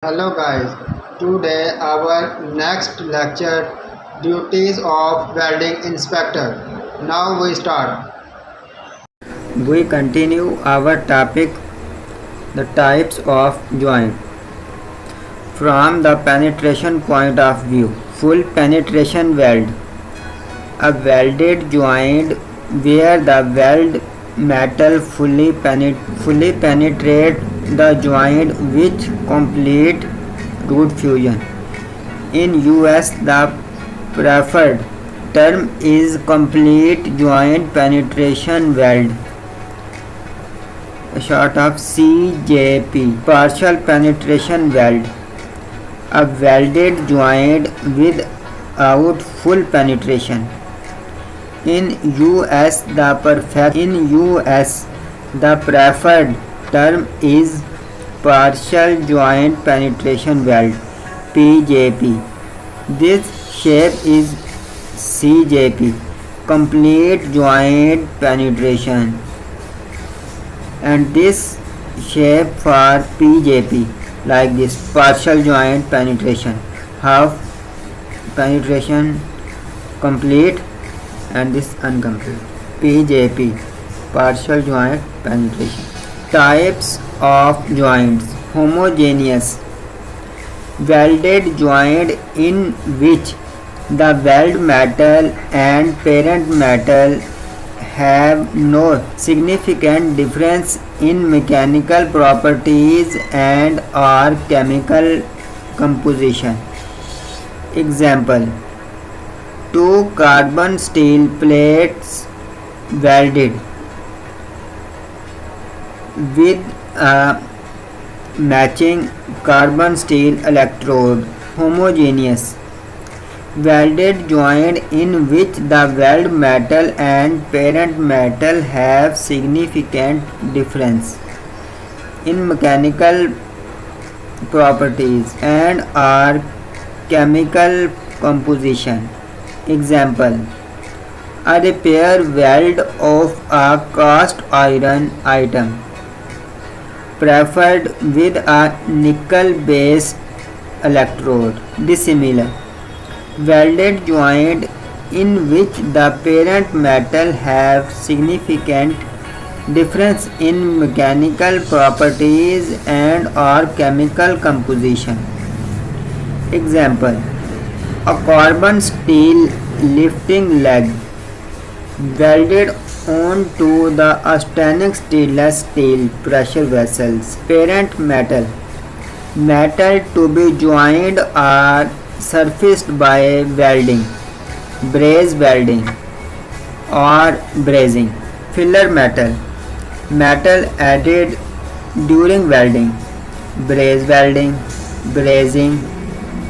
Hello guys, today our next lecture duties of welding inspector. Now we start. We continue our topic the types of joint. From the penetration point of view, full penetration weld. A welded joint where the weld metal fully penetrate the joint with complete root fusion. In US, the preferred term is complete joint penetration weld, short of CJP. Partial penetration weld. A welded joint without full penetration. In US, the preferred term is partial joint penetration weld, PJP. This shape is CJP, complete joint penetration, and this shape for PJP like this, partial joint penetration, half penetration, complete, and this incomplete. PJP, partial joint penetration. Types of joints. Homogeneous welded joint in which the weld metal and parent metal have no significant difference in mechanical properties and or chemical composition. Example: two carbon steel plates welded with a matching carbon steel electrode. Homogeneous welded joint in which the weld metal and parent metal have significant difference in mechanical properties and or chemical composition. Example: a repair weld of a cast iron item preferred with a nickel based electrode. Dissimilar welded joint in which the parent metal have significant difference in mechanical properties and or chemical composition. Example: a carbon steel lifting leg welded onto the stainless stainless steel pressure vessels. Parent metal to be joined or surfaced by welding, braze welding, or brazing. Filler metal added during welding, braze welding, brazing,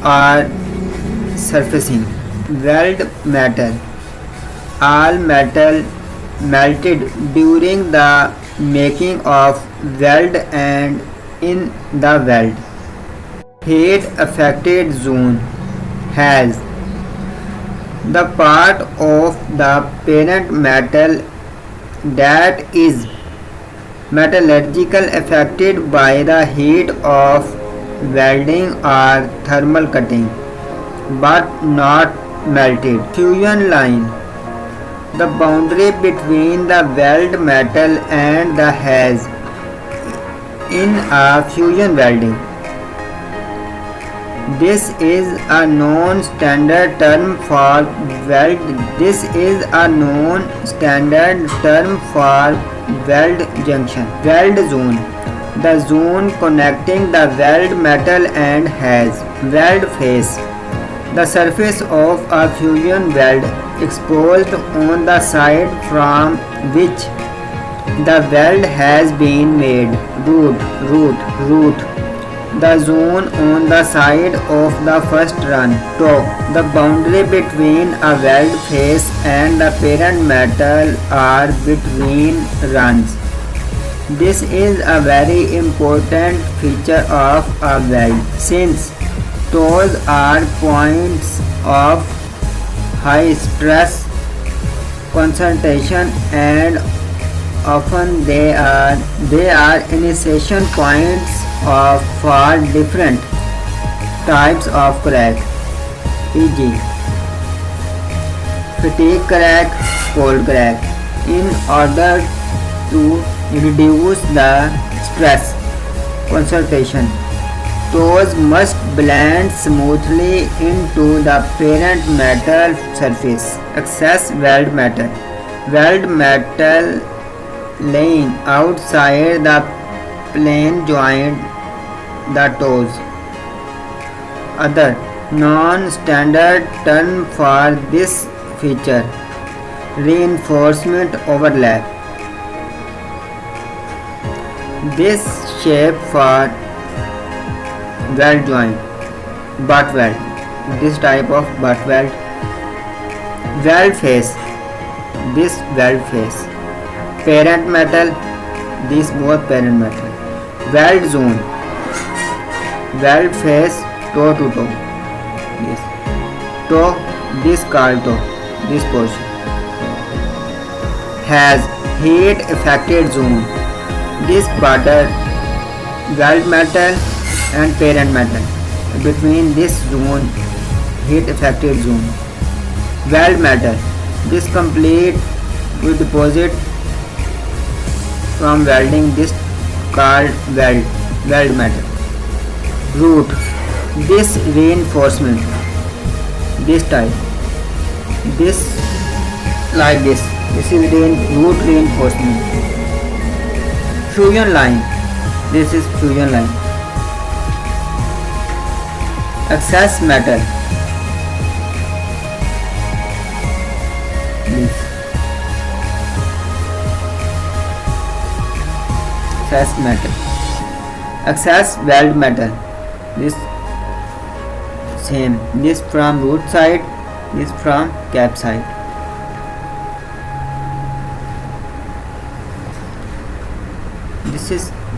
or surfacing. Weld metal, all metal melted during the making of weld and in the weld. Heat affected zone has the part of the parent metal that is metallurgical affected by the heat of welding or thermal cutting but not melted. Fusion line, the boundary between the weld metal and the haze in a fusion welding. This is a known standard term for weld. This is a known standard term for weld junction. Weld zone, the zone connecting the weld metal and haze. Weld face, the surface of a fusion weld exposed on the side from which the weld has been made. Root, the zone on the side of the first run. Toe, the boundary between a weld face and the parent metal or between runs. This is a very important feature of a weld since toes are points of high stress concentration and often they are initiation points for different Types of crack, e.g. fatigue crack, cold crack. In order to reduce the stress concentration, toes must blend smoothly into the parent metal surface. Excess weld metal. Weld metal laying outside the plane joint the toes. Other non-standard term for this feature: reinforcement overlap. This shape for weld joint, butt weld. This type of butt weld. Weld face. This weld face. Parent metal. This both parent metal. Weld zone. Weld face toe to toe. This toe. This called toe. This portion has heat affected zone. This border weld metal and parent metal. Between this zone, heat affected zone. Weld metal. This complete with deposit from welding. This called weld metal. Root. This reinforcement. This type. This like this. This is root reinforcement. Fusion line. This is fusion line. Excess metal. This. Excess metal. Excess weld metal. This same. This from root side. This from cap side.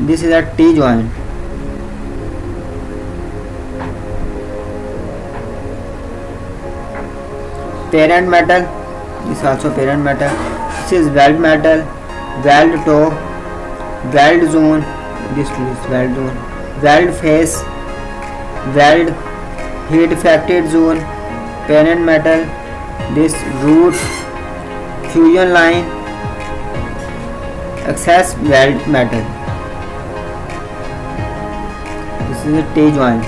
This is a T joint. Parent metal. This also parent metal. This is weld metal, weld toe, weld zone. This is weld zone. Weld face, weld heat affected zone. Parent metal. This root, fusion line, excess weld metal. This is a T joint.